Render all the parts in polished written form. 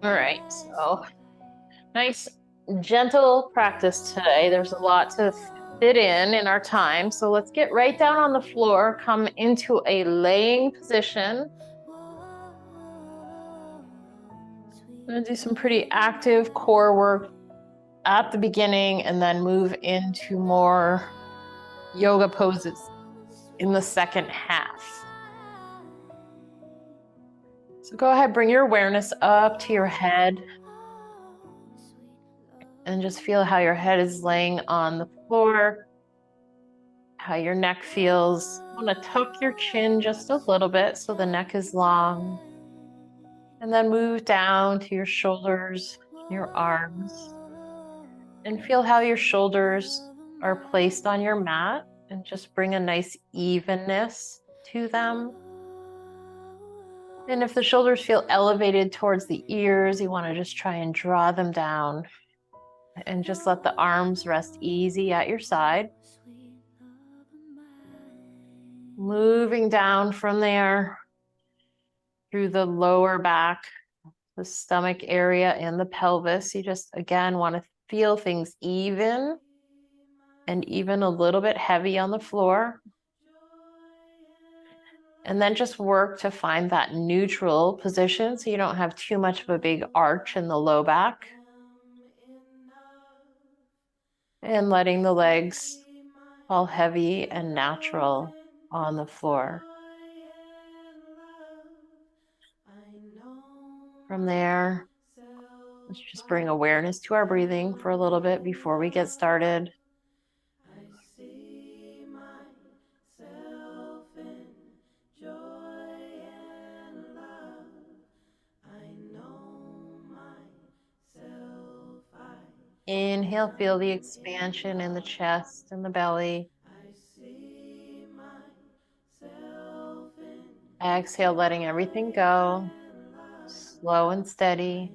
All right, so nice, gentle practice today. There's a lot to fit in our time. So let's get right down on the floor, come into a laying position. I'm gonna do some pretty active core work at the beginning and then move into more yoga poses in the second half. So go ahead, bring your awareness up to your head and just feel how your head is laying on the floor, how your neck feels. You want to tuck your chin just a little bit so the neck is long. And then move down to your shoulders, your arms, and feel how your shoulders are placed on your mat and just bring a nice evenness to them. And if the shoulders feel elevated towards the ears, you want to just try and draw them down and just let the arms rest easy at your side. Moving down from there through the lower back, the stomach area, and the pelvis. You just, again, want to feel things even and even a little bit heavy on the floor. And then just work to find that neutral position so you don't have too much of a big arch in the low back. And letting the legs fall heavy and natural on the floor. From there, let's just bring awareness to our breathing for a little bit before we get started. Inhale, feel the expansion in the chest and the belly. Exhale, letting everything go, slow and steady.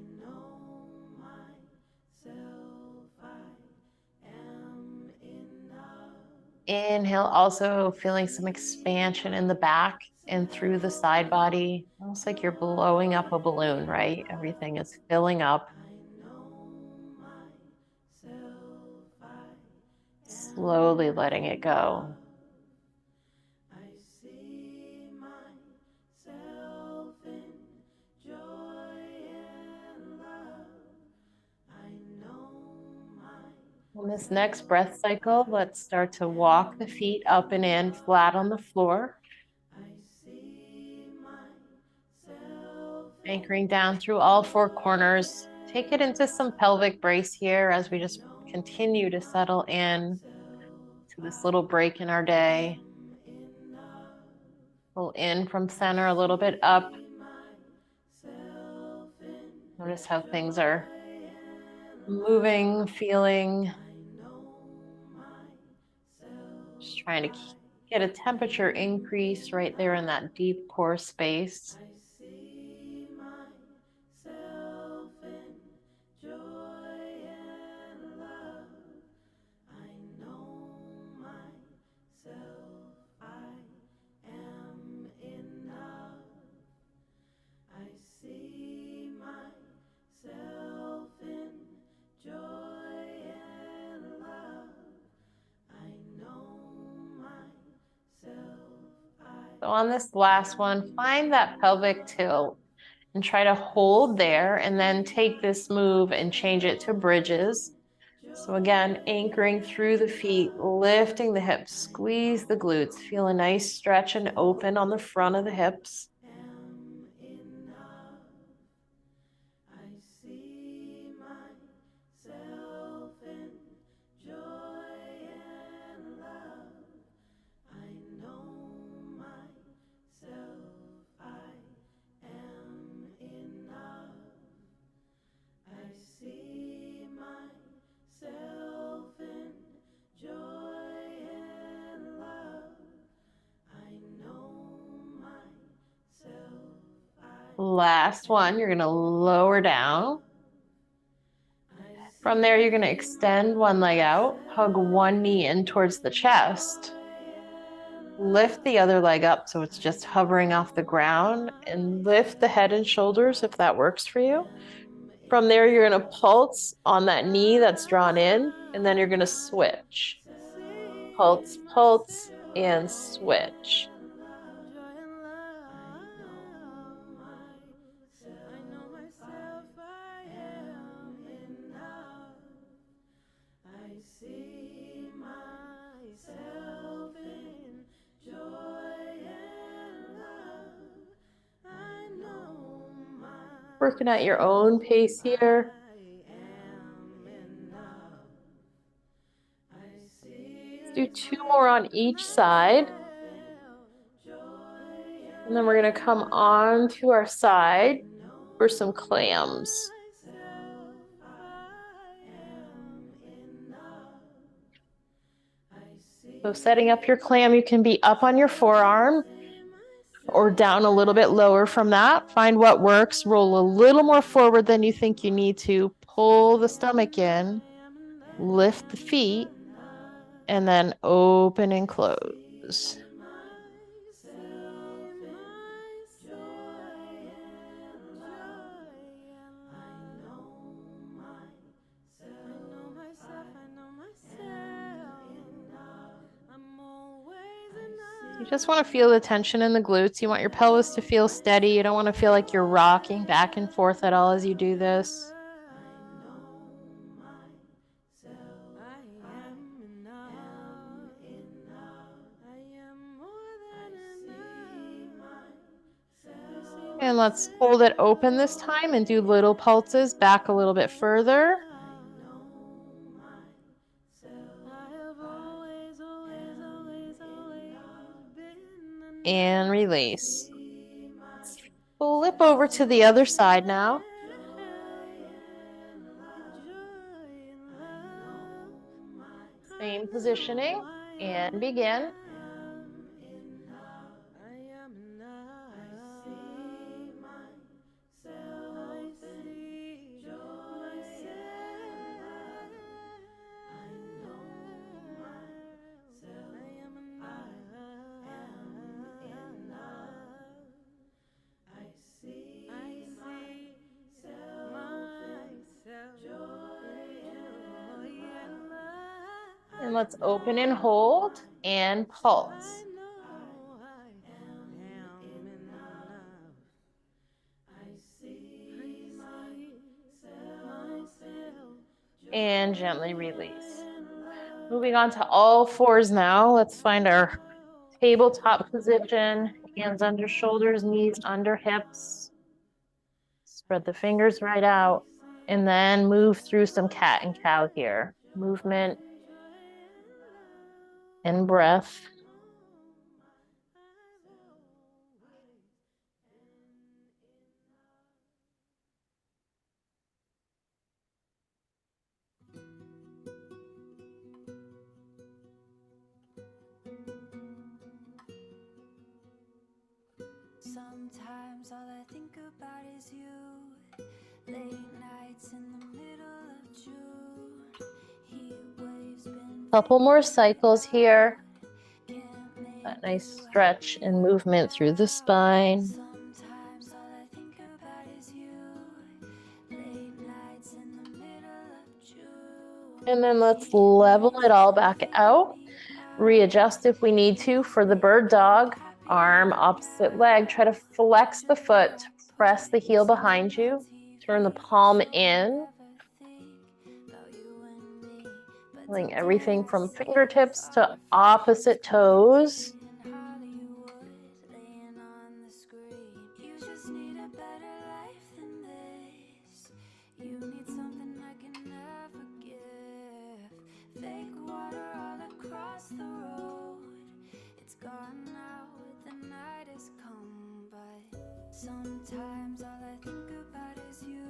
Inhale, also feeling some expansion in the back and through the side body, almost like you're blowing up a balloon, right? Everything is filling up. Slowly letting it go. On this next breath cycle, let's start to walk the feet up and in flat on the floor. Anchoring down through all four corners. Take it into some pelvic brace here as we just continue to settle in to this little break in our day. Pull in from center a little bit up. Notice how things are moving, feeling. Just trying to get a temperature increase right there in that deep core space. So on this last one, find that pelvic tilt and try to hold there and then take this move and change it to bridges. So again, anchoring through the feet, lifting the hips, squeeze the glutes, feel a nice stretch and open on the front of the hips. Last one, you're going to lower down. From there, you're going to extend one leg out, hug one knee in towards the chest. Lift the other leg up so it's just hovering off the ground, and lift the head and shoulders if that works for you. From there, you're going to pulse on that knee that's drawn in, and then you're going to switch. Pulse, pulse, and switch. Working at your own pace here. Let's do 2 more on each side. And then we're going to come on to our side for some clams. So setting up your clam, you can be up on your forearm or down a little bit lower from that. Find what works. Roll a little more forward than you think you need to. Pull the stomach in, lift the feet, and then open and close. You just want to feel the tension in the glutes. You want your pelvis to feel steady. You don't want to feel like you're rocking back and forth at all as you do this. And let's hold it open this time and do little pulses back a little bit further. And release. Flip over to the other side now. Same positioning and begin. And let's open and hold and pulse. And gently release. Moving on to all fours now. Let's find our tabletop position. Hands under shoulders, knees under hips. Spread the fingers right out. And then move through some cat and cow here. Movement and breath. Sometimes all I think about is you. Late nights in the middle of June. Heat waves been Couple more cycles here. That nice stretch and movement through the spine. Sometimes all I think about is you. Late nights in the middle of June. And then let's level it all back out. Readjust if we need to for the bird dog. Arm, opposite leg. Try to flex the foot. Press the heel behind you. Turn the palm in. Feeling everything from fingertips to opposite toes. Sometimes all I think about is you.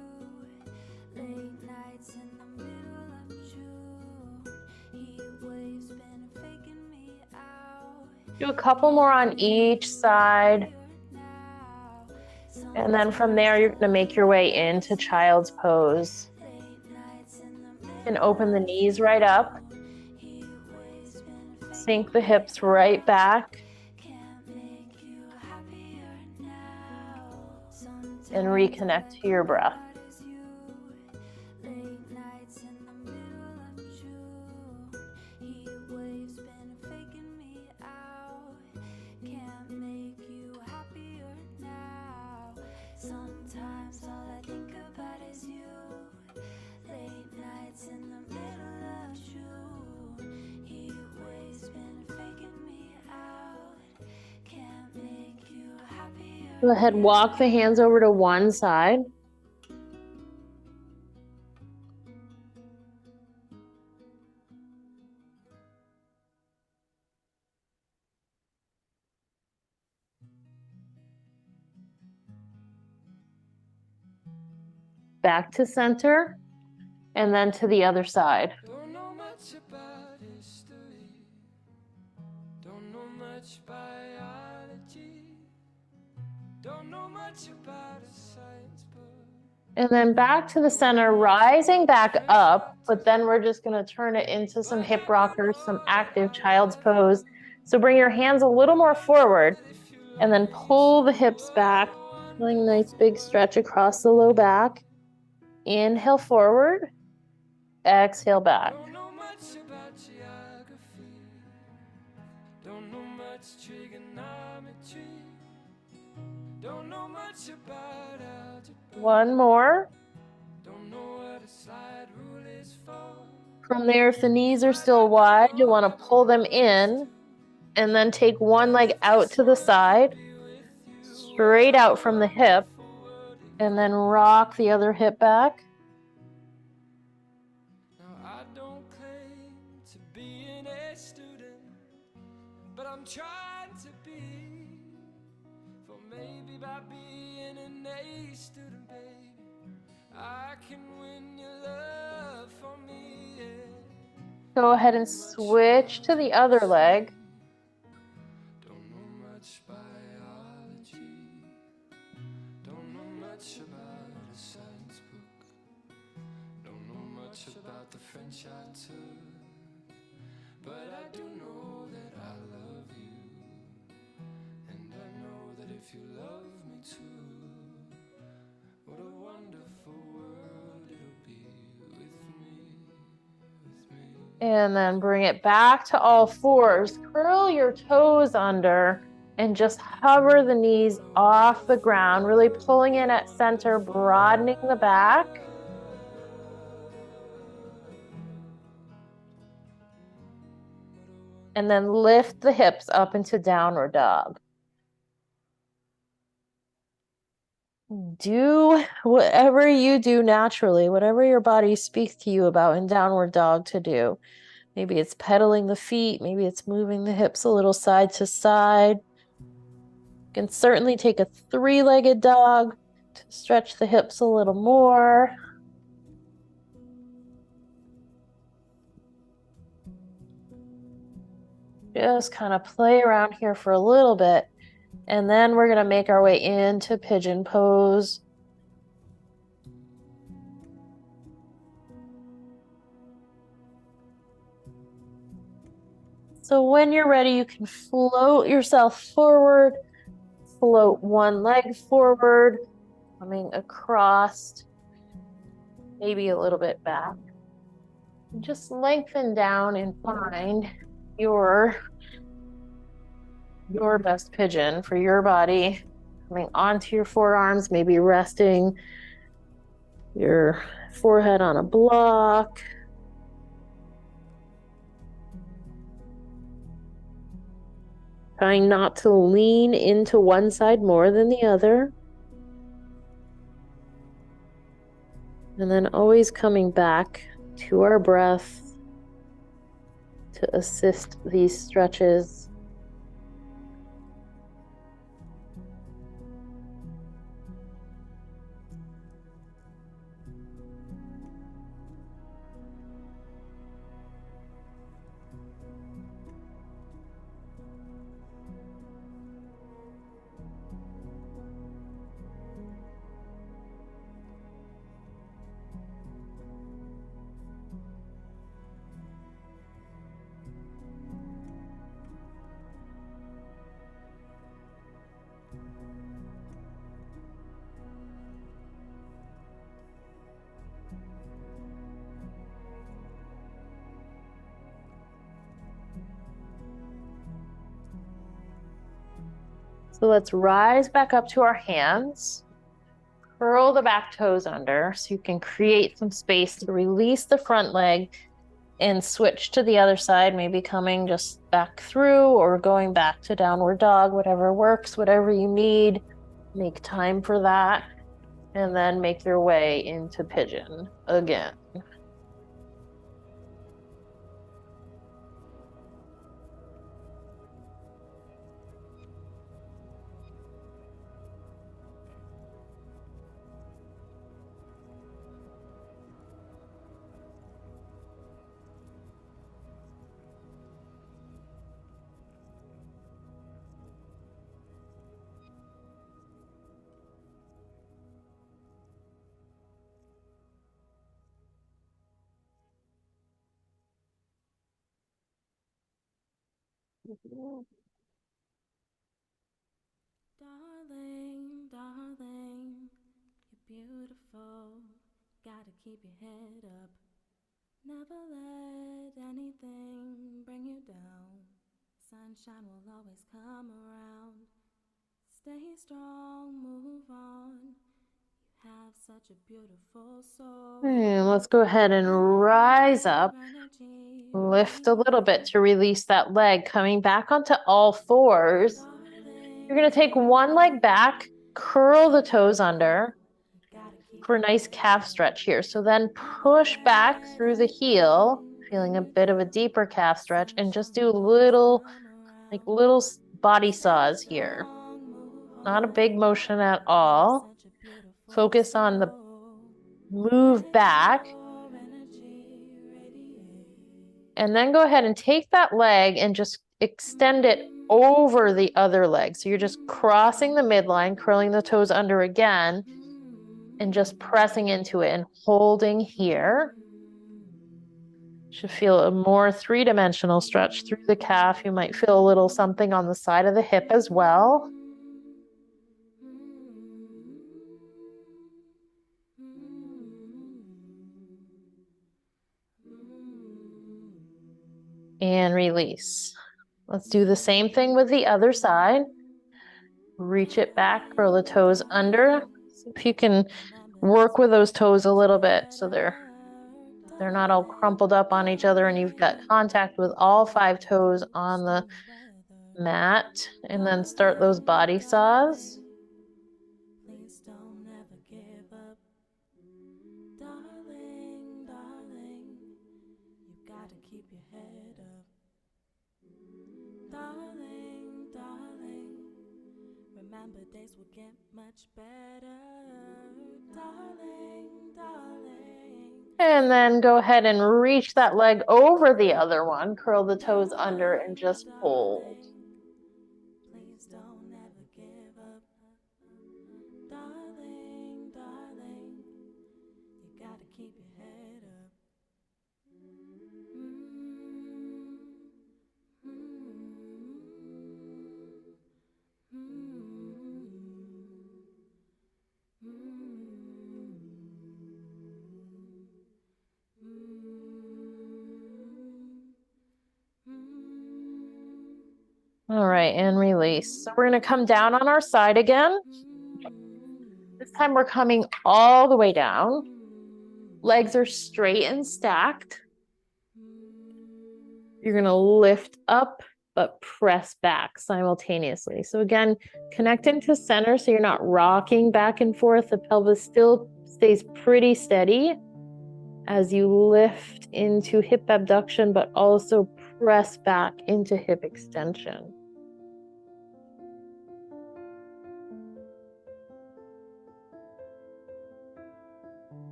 Late nights in the middle of June. Heat waves been faking me out. Do a couple more on each side. And then from there, you're going to make your way into child's pose. You can open the knees right up. Sink the hips right back. And reconnect to your breath. Sometimes all I think about is you. Late nights in the middle of June. Heat waves been faking me out. Can't make you happier. Go ahead, walk the hands over to one side. Back to center, and then to the other side. Don't know much about history. Don't know much biology. Don't know much about a science book. And then back to the center, rising back up, but then we're just going to turn it into some hip rockers, some active child's pose. So bring your hands a little more forward and then pull the hips back, feeling a nice big stretch across the low back. Inhale forward, exhale back. Don't know much about geography. Don't know much trigonometry. Don't know much about algebra. One more. Don't know what a slide rule is for. From there, if the knees are still wide, you'll want to pull them in and then take one leg out to the side, straight out from the hip, and then rock the other hip back. Now I don't claim to be an A student, but I'm trying to be. For maybe by being an A student, baby, I can win your love for me. Yeah. Go ahead and switch to the other leg. Don't know much biology. Don't know much about a science book. Don't know much about the French I took. But I do know that I love you. And I know that if you love me too, what a wonderful world it'll be with me, with me. And then bring it back to all fours. Curl your toes under and just hover the knees off the ground, really pulling in at center, broadening the back. And then lift the hips up into downward dog. Do whatever you do naturally, whatever your body speaks to you about in downward dog to do. Maybe it's pedaling the feet, maybe it's moving the hips a little side to side. You can certainly take a three-legged dog to stretch the hips a little more. Just kind of play around here for a little bit. And then we're going to make our way into pigeon pose. So when you're ready, you can float yourself forward, float one leg forward, coming across, maybe a little bit back. And just lengthen down and find your best pigeon for your body. Coming onto your forearms, maybe resting your forehead on a block. Trying not to lean into one side more than the other. And then always coming back to our breath to assist these stretches. So let's rise back up to our hands. curl the back toes under so you can create some space to release the front leg and switch to the other side, maybe coming just back through or going back to downward dog, whatever works, whatever you need. Make time for that. And then make your way into pigeon again. Darling, darling, you're beautiful. Gotta keep your head up. Never let anything bring you down. Sunshine will always come around. Stay strong, move on. You have such a beautiful soul. And let's go ahead and rise up. Lift a little bit to release that leg, coming back onto all fours. You're going to take one leg back, curl the toes under for a nice calf stretch here. So then push back through the heel, feeling a bit of a deeper calf stretch, and just do little body saws here. Not a big motion at all. Focus on the move back. And then go ahead and take that leg and just extend it over the other leg. So you're just crossing the midline, curling the toes under again, and just pressing into it and holding here. Should feel a more three-dimensional stretch through the calf. You might feel a little something on the side of the hip as well. And release. Let's do the same thing with the other side. Reach it back, curl the toes under. See if you can work with those toes a little bit so they're not all crumpled up on each other and you've got contact with all 5 toes on the mat. And then start those body saws. Please don't ever give up. Darling, darling, you gotta keep your head up. Darling, darling, remember days will get much better. Darling, darling. And then go ahead and reach that leg over the other one. Curl the toes under and just hold. Please don't ever give up. Darling, darling, you gotta keep your head up. All right, and release. So we're going to come down on our side again. This time we're coming all the way down. Legs are straight and stacked. You're going to lift up, but press back simultaneously. So again, connecting to center so you're not rocking back and forth. The pelvis still stays pretty steady as you lift into hip abduction, but also press back into hip extension.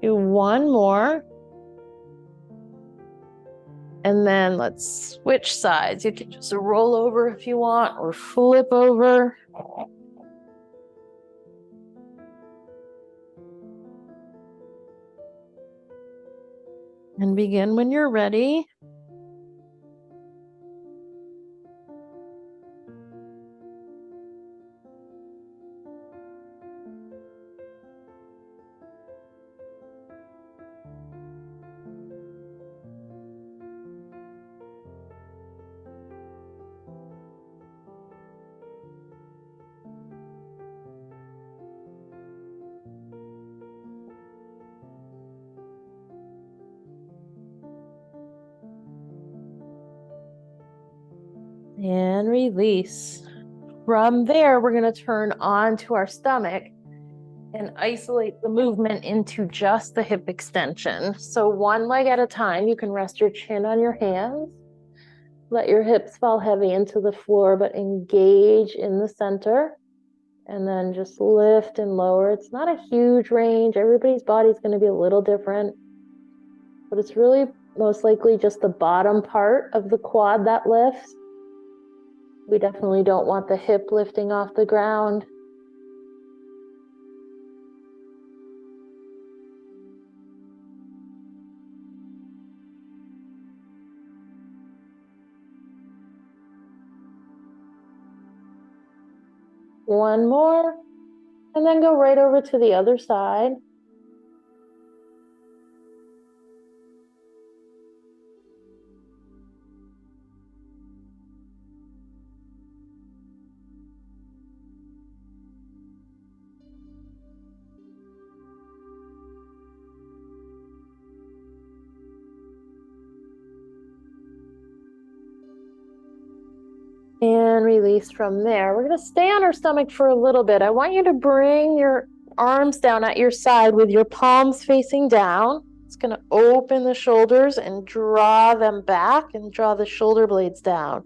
Do one more. And then let's switch sides. You can just roll over if you want or flip over. And begin when you're ready. And release. From there, we're going to turn onto our stomach and isolate the movement into just the hip extension. So one leg at a time, you can rest your chin on your hands. Let your hips fall heavy into the floor, but engage in the center. And then just lift and lower. It's not a huge range. Everybody's body is going to be a little different. But it's really most likely just the bottom part of the quad that lifts. We definitely don't want the hip lifting off the ground. One more, and then go right over to the other side. And release from there. We're going to stay on our stomach for a little bit. I want you to bring your arms down at your side with your palms facing down. It's going to open the shoulders and draw them back and draw the shoulder blades down.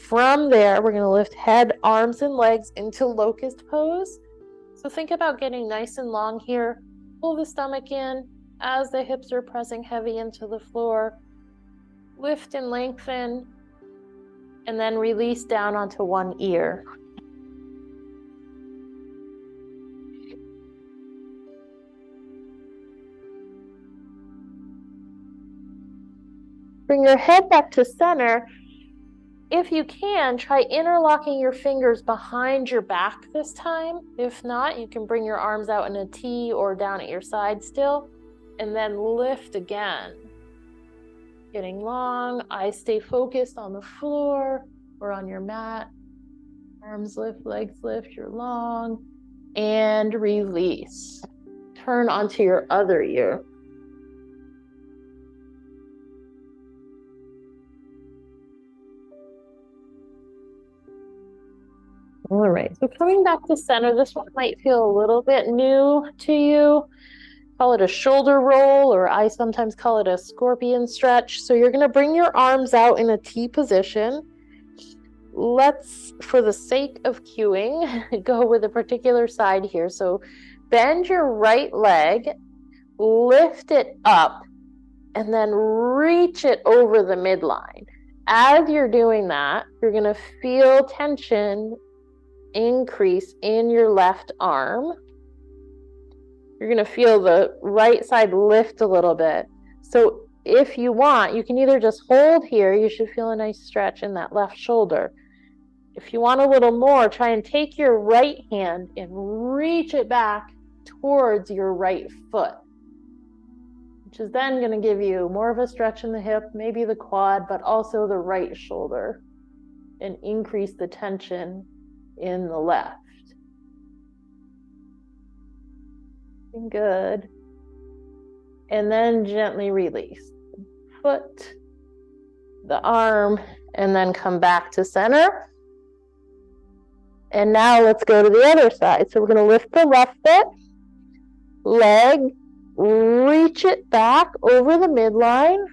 From there, we're going to lift head, arms, and legs into locust pose. So think about getting nice and long here. Pull the stomach in as the hips are pressing heavy into the floor. Lift and lengthen. And then release down onto one ear. Bring your head back to center. If you can, try interlocking your fingers behind your back this time. If not, you can bring your arms out in a T or down at your side still, and then lift again. Getting long, eyes stay focused on the floor or on your mat. Arms lift, legs lift, you're long. And release. Turn onto your other ear. All right, so coming back to center, this one might feel a little bit new to you. Call it a shoulder roll, or I sometimes call it a scorpion stretch. So you're gonna bring your arms out in a T position. Let's, for the sake of cueing, go with a particular side here. So bend your right leg, lift it up, and then reach it over the midline. As you're doing that, you're gonna feel tension increase in your left arm. You're going to feel the right side lift a little bit. So if you want, you can either just hold here. You should feel a nice stretch in that left shoulder. If you want a little more, try and take your right hand and reach it back towards your right foot, which is then going to give you more of a stretch in the hip, maybe the quad, but also the right shoulder, and increase the tension in the left. Good. And then gently release. Foot, the arm, and then come back to center. And now let's go to the other side. So we're going to lift the left foot, leg, reach it back over the midline.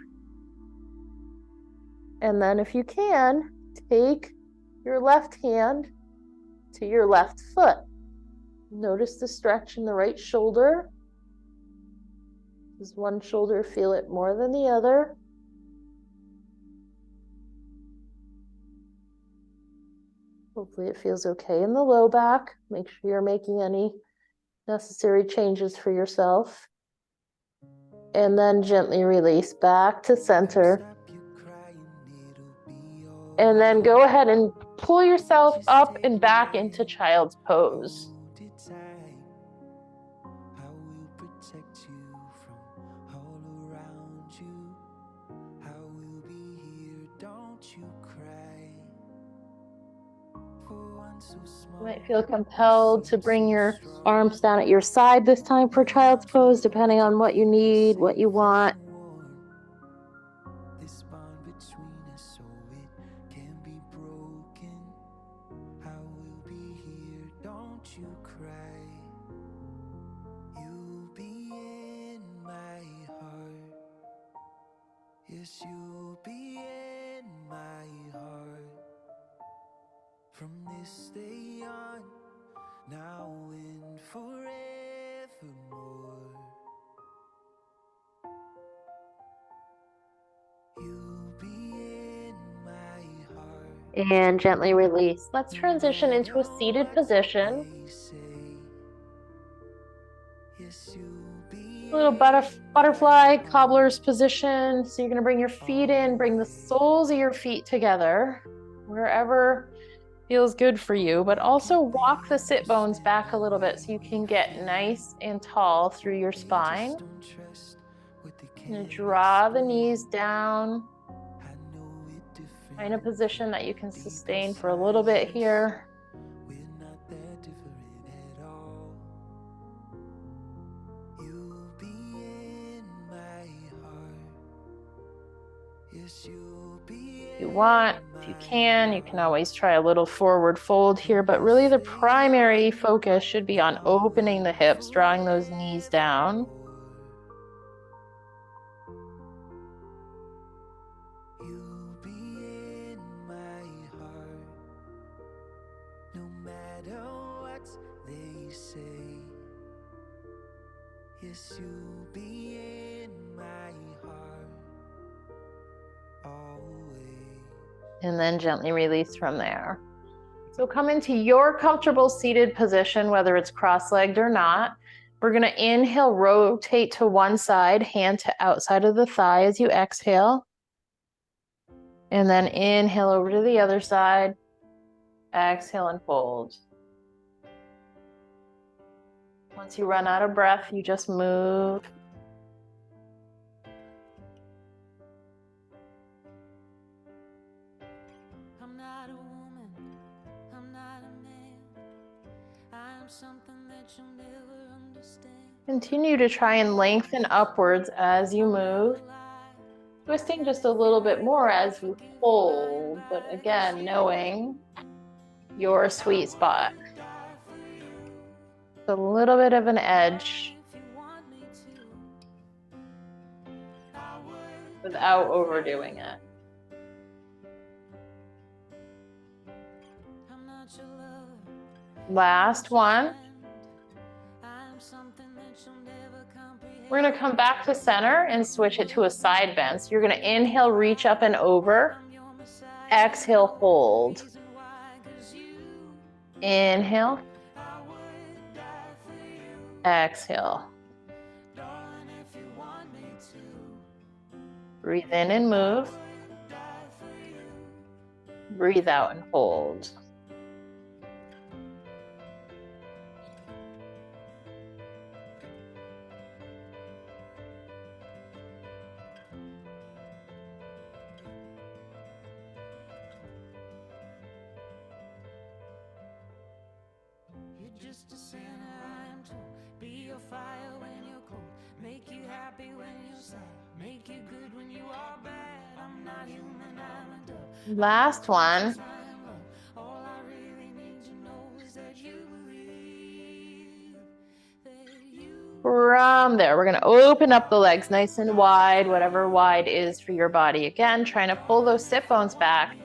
And then if you can, take your left hand to your left foot. Notice the stretch in the right shoulder. Does one shoulder feel it more than the other? Hopefully it feels okay in the low back. Make sure you're making any necessary changes for yourself. And then gently release back to center. And then go ahead and pull yourself up and back into child's pose. You might feel compelled to bring your arms down at your side this time for child's pose, depending on what you need, what you want. you cry. You'll be in my heart. Yes, you'll be in my heart. From this day on, now and forevermore. You'll be in my heart. And gently release. Let's transition into a seated position. They say, yes, you'll be A little butterfly cobbler's position. So you're going to bring your feet in, bring the soles of your feet together, wherever feels good for you, but also walk the sit bones back a little bit so you can get nice and tall through your spine. don't trust what they And can't draw the explain. knees down. I know it different. Find a position that you can sustain for a little bit here. We're not that different at all. You'll be in my heart. Yes, you'll be If you want, if you can always try a little forward fold here, but really the primary focus should be on opening the hips, drawing those knees down. You'll be in my heart. No matter what they say. Yes, you'll be in my heart. Always. And then gently release from there. So come into your comfortable seated position, whether it's cross-legged or not. We're going to inhale, rotate to one side, hand to outside of the thigh as you exhale. And then inhale over to the other side. Exhale and fold. Once you run out of breath, you just move. I'm not a woman, I'm not a man. I'm something that you'll never understand. Continue to try and lengthen upwards as you move. Twisting just a little bit more as you hold, but again, knowing your sweet spot. A little bit of an edge without overdoing it. Last one. We're going to come back to center and switch it to a side bend. So you're going to inhale, reach up and over. Exhale, hold. Inhale. Exhale. Breathe in and move. Breathe out and hold. Just a sinner, I am told. Be your fire when you're cold. Make you happy when you're sad. Make you good when you are bad. I'm not human, I'm a dove. Last one. All I really need to know is that you believe that you. From there, we're going to open up the legs nice and wide, whatever wide is for your body. Again, trying to pull those sit bones back.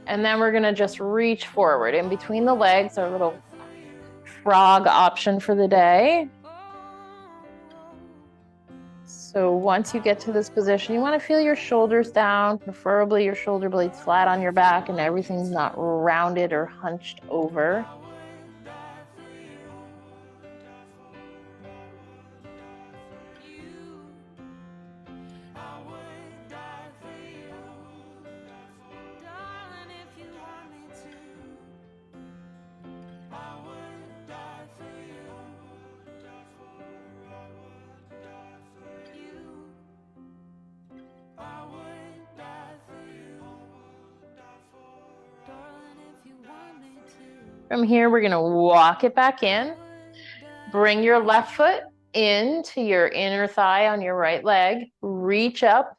And then we're going to just reach forward. In between the legs, our little frog option for the day. So once you get to this position, you want to feel your shoulders down, preferably your shoulder blades flat on your back and everything's not rounded or hunched over. From here, we're going to walk it back in. Bring your left foot into your inner thigh on your right leg. Reach up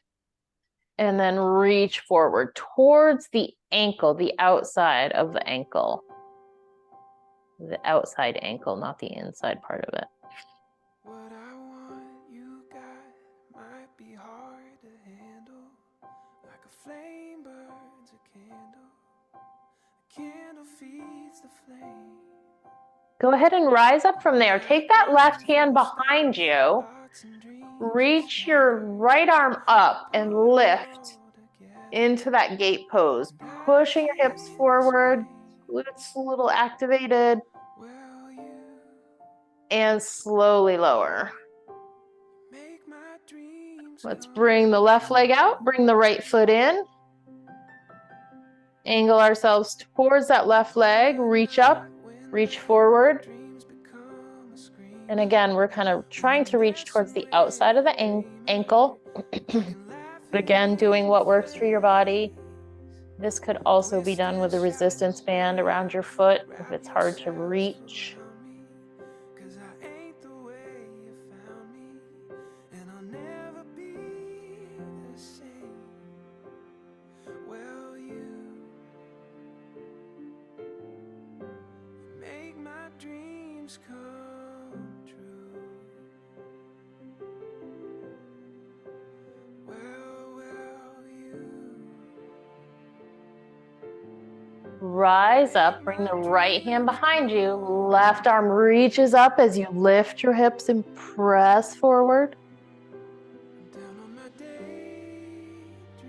and then reach forward towards the ankle, the outside of the ankle. The outside ankle, not the inside part of it. What I want, you got, might be hard to handle. Like a flame burns a candle. A candle feeds the flame. Go ahead and rise up from there. Take that left hand behind you. Thoughts and dreams Reach your right arm up and lift into that gate pose, pushing your hips forward, glutes a little activated, Well, you and slowly lower. make my dreams Let's come bring the left leg out, bring the right foot in. Angle ourselves towards that left leg, reach up, reach forward. dreams become a scream. And again, we're kind of trying to reach towards the outside of the ankle. But again, doing what works for your body. This could also be done with a resistance band around your foot if it's hard to reach. Cause I ain't the way you found me, and I'll never be the same. Well, you make my dreams come true. Well, you Rise up, bring the right hand behind you. Left arm reaches up as you lift your hips and press forward. down on my day.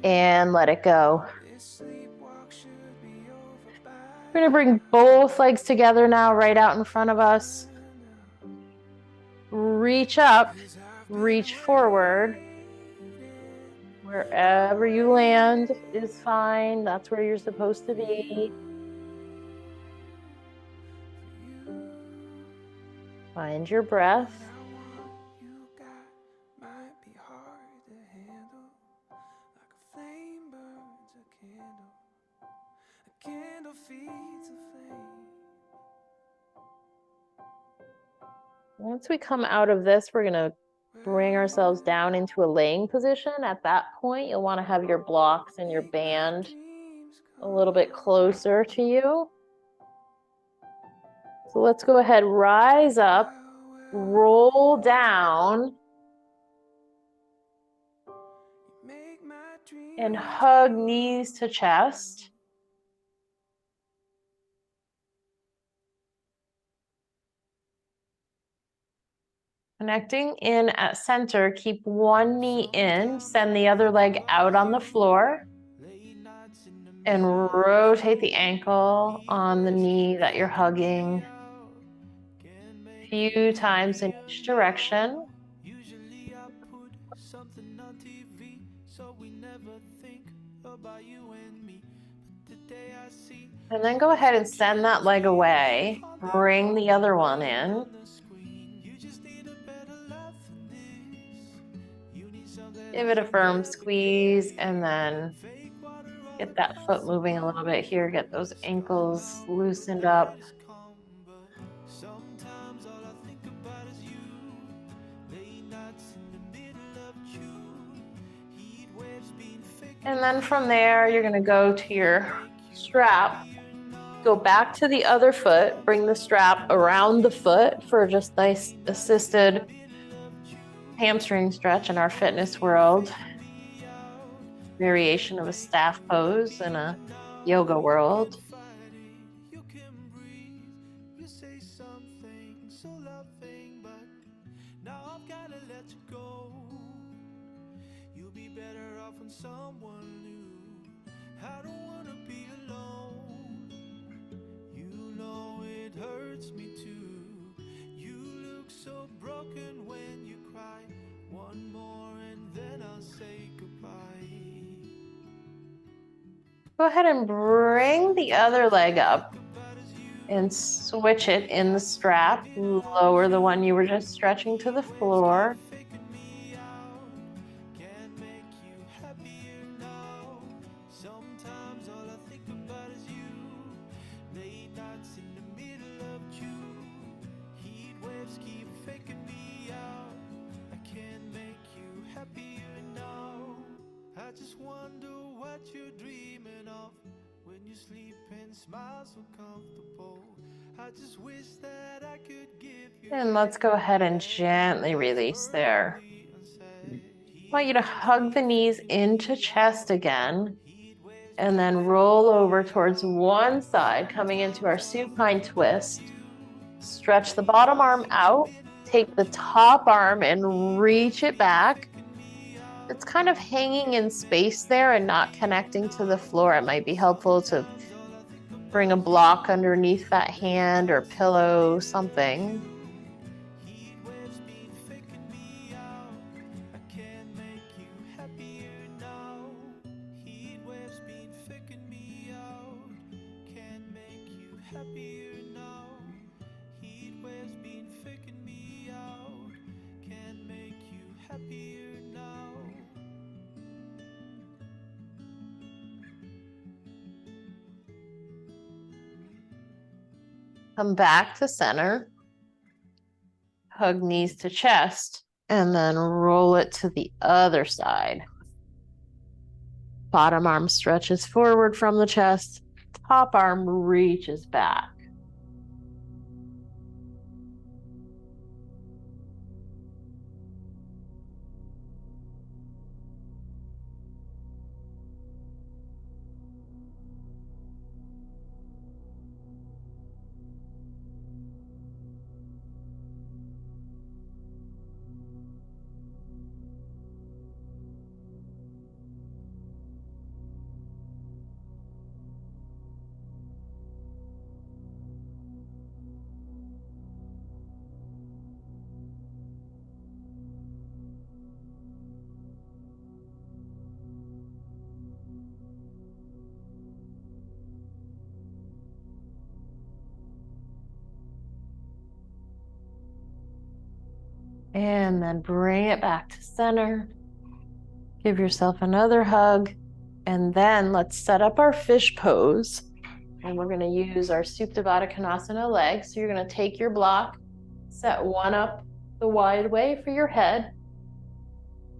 And let it go. This sleepwalk should be over by We're gonna bring both legs together now, right out in front of us. Reach up, reach forward. Wherever you land is fine. That's where you're supposed to be. Find your breath. you got might be hard to handle. Like a flame burns a candle. A candle feeds a flame. Once we come out of this, we're gonna bring ourselves down into a laying position. At that point, you'll want to have your blocks and your band Dreams a little bit closer to you. So let's go ahead, rise up, roll down, make my dreams and hug knees to chest. Connecting in at center, keep one knee in, send the other leg out on the floor, and rotate the ankle on the knee that you're hugging a few times in each direction. Usually I put something on TV, so we never think about you and me. But today I see And then go ahead and send that leg away. Bring the other one in. the screen. You just need a better love than this. You need something Give it a firm squeeze and then fake water on get that foot moving a little bit here. Get those ankles loosened up. calm, but sometimes all I think about is you. Late nights in the middle of June. Heat waves being fake. And then from there, you're gonna go to your strap. Go back to the other foot, bring the strap around the foot for just nice assisted hamstring stretch in our fitness world. Variation of a staff pose in a yoga world. You can breathe. You say something so loving, but now I've gotta let you go. You'll be better off when someone new. I don't wanna be alone. You know it hurts me too. You look so broken when you cry. One more and then I'll say goodbye. Go ahead and bring the other leg up and switch it in the strap. Lower the one you were just stretching to the floor. Faking me out can't make you happier now. Sometimes all I think about is you. Late nights in the middle of June. Heat waves keep faking me out. I can't make you happier now. I just wonder what you're dreaming of when you're sleeping and smile so comfortable. I just wish that I could give you. And let's go ahead and gently release there. I want you to hug the knees into chest again, and then roll over towards one side, coming into our supine twist. Stretch the bottom arm out, take the top arm and reach it back. It's kind of hanging in space there and not connecting to the floor. It might be helpful to bring a block underneath that hand or pillow, something. Heat waves been faking me out. I can't make you happier now. Heat waves been faking me out. Can't make you happier now. Heat waves been faking me out. Can't make you happier now. Come back to center. Hug knees to chest, and then roll it to the other side. Bottom arm stretches forward from the chest. Top arm reaches back. And then bring it back to center. Give yourself another hug. And then let's set up our fish pose. And we're going to use our Supta Baddha Konasana legs. So you're going to take your block, set one up the wide way for your head,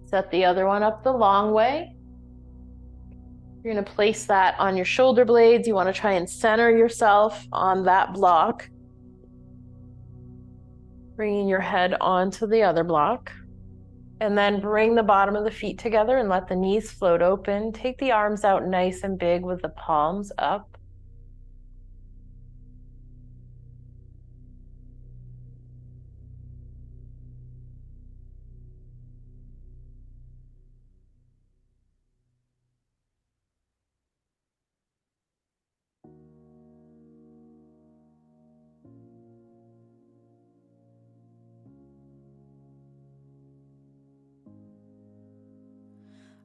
set the other one up the long way. You're going to place that on your shoulder blades. You want to try and center yourself on that block. Bringing your head onto the other block. And then bring the bottom of the feet together and let the knees float open. Take the arms out nice and big with the palms up.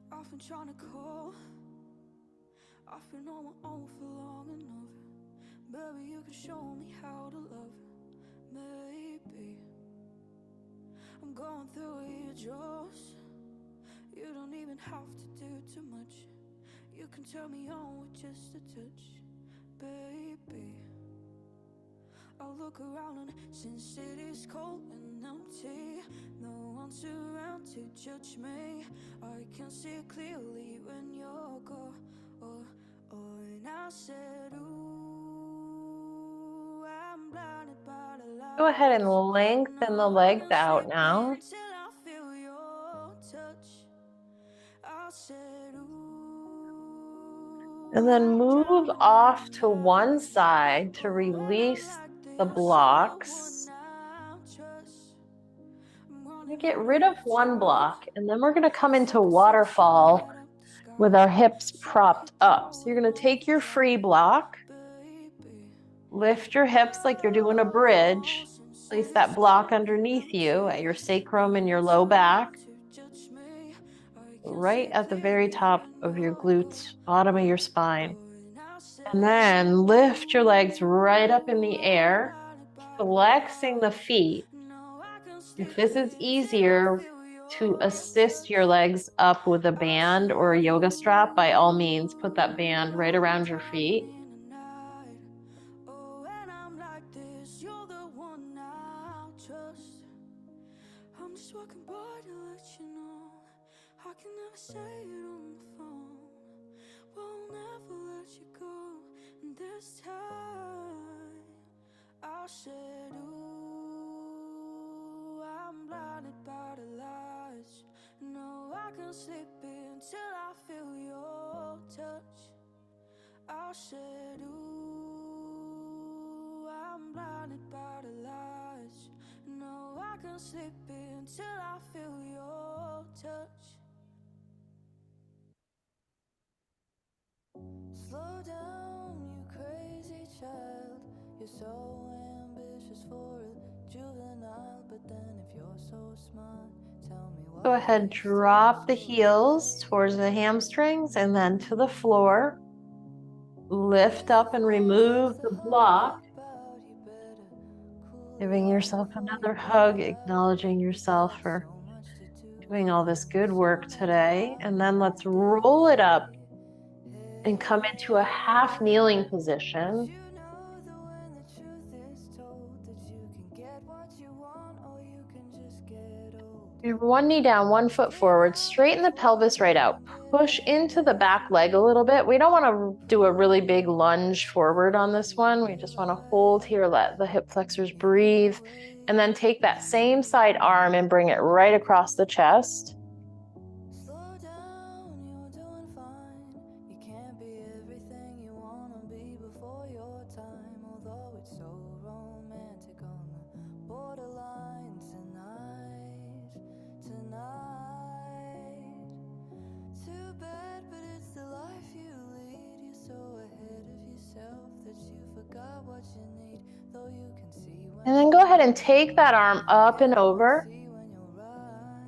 I've been trying to call. I've been on my own for long enough. Baby, you can show me how to love. Maybe I'm going through your jaws. You don't even have to do too much. You can turn me on with just a touch, baby. I look around and since it is cold and empty, no one's around to judge me. I can see clearly when you're gone. And I said, ooh, I'm blinded by the light. Go ahead and lengthen the legs out now. Until I feel your touch. I said, ooh, And then move off to one side to release the blocks. We get rid of one block, and then we're going to come into waterfall with our hips propped up. So you're going to take your free block, lift your hips like you're doing a bridge, place that block underneath you at your sacrum and your low back, right at the very top of your glutes, bottom of your spine. And then lift your legs right up in the air, flexing the feet. If this is easier to assist your legs up with a band or a yoga strap, by all means, put that band right around your feet. Say it on the phone, won't never let you go. And this time I'll shed. Ooh, I'm blinded by the lights. No, I can sleep until I feel your touch. I'll shed. Ooh, I'm blinded by the lights. No, I can sleep until I feel your touch. Slow down, you crazy child. You're so ambitious for a juvenile, but then if you're so smart, tell me what. Go ahead, drop the heels towards the hamstrings and then to the floor. Lift up and remove the block, giving yourself another hug, acknowledging yourself for doing all this good work today. And then let's roll it up and come into a half kneeling position. You know that when the truth is told that you can get what you want or you can just get old. Your one knee down, 1 foot forward, straighten the pelvis right out. Push into the back leg a little bit. We don't want to do a really big lunge forward on this one. We just want to hold here, let the hip flexors breathe, and then take that same side arm and bring it right across the chest. Slow down, you're doing fine. You can't be everything you wanna be before your time. Although it's so romantic on the borderline tonight. Too bad, but it's the life you lead. You're so ahead of yourself that you forgot what you need. Though you can see when And then go ahead and take that arm up and over. see when you're right.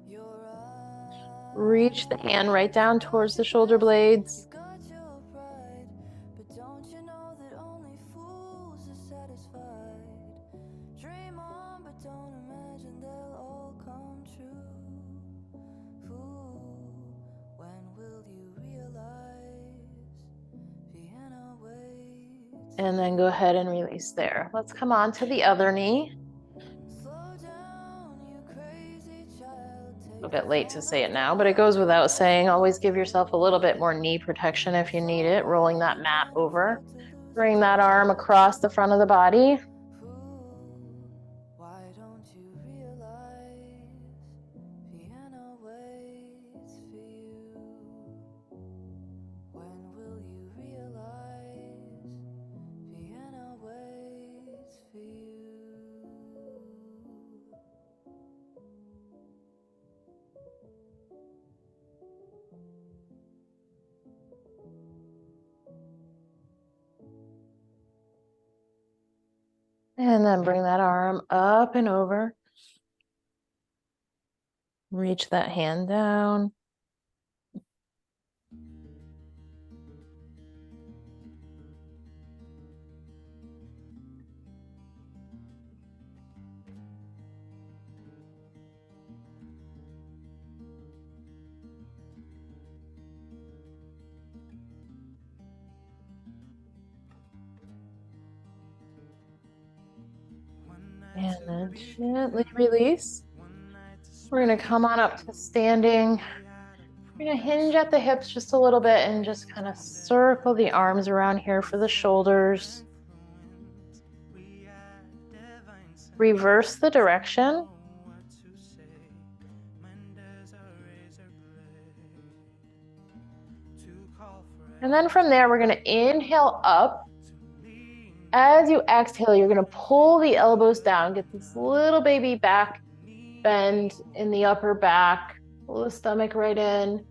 You're right. Reach the hand right down towards the shoulder blades. You got your pride, but don't you know that only fools are satisfied? Dream on, but don't imagine they'll all come true. Ooh, when will you realize Vienna waits? And then go ahead and release there. Let's come on to the other knee. Slow down, you crazy child. A little bit late to say it now, but it goes without saying. Always give yourself a little bit more knee protection if you need it. Rolling that mat over. Bring that arm across the front of the body. Why don't you realize Vienna waits for you? When will you realize Vienna waits for you? And then bring that arm up and over. Reach that hand down. And then gently release. We're going to come on up to standing. We're going to hinge at the hips just a little bit and just kind of circle the arms around here for the shoulders. Reverse the direction. And then from there, we're going to inhale up. As you exhale, you're going to pull the elbows down, get this little baby back bend in the upper back, pull the stomach right in,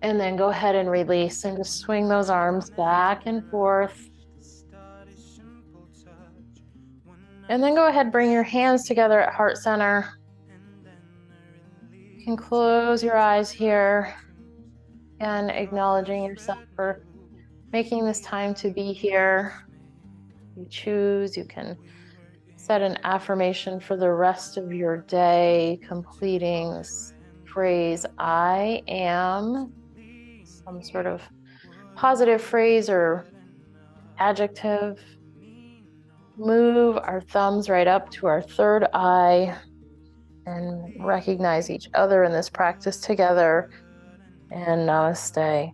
and then go ahead and release and just swing those arms back and forth. And then go ahead, bring your hands together at heart center. You can close your eyes here and acknowledging yourself for making this time to be here. You choose, you can set an affirmation for the rest of your day, completing this phrase, I am, some sort of positive phrase or adjective. Move our thumbs right up to our third eye and recognize each other in this practice together. And namaste.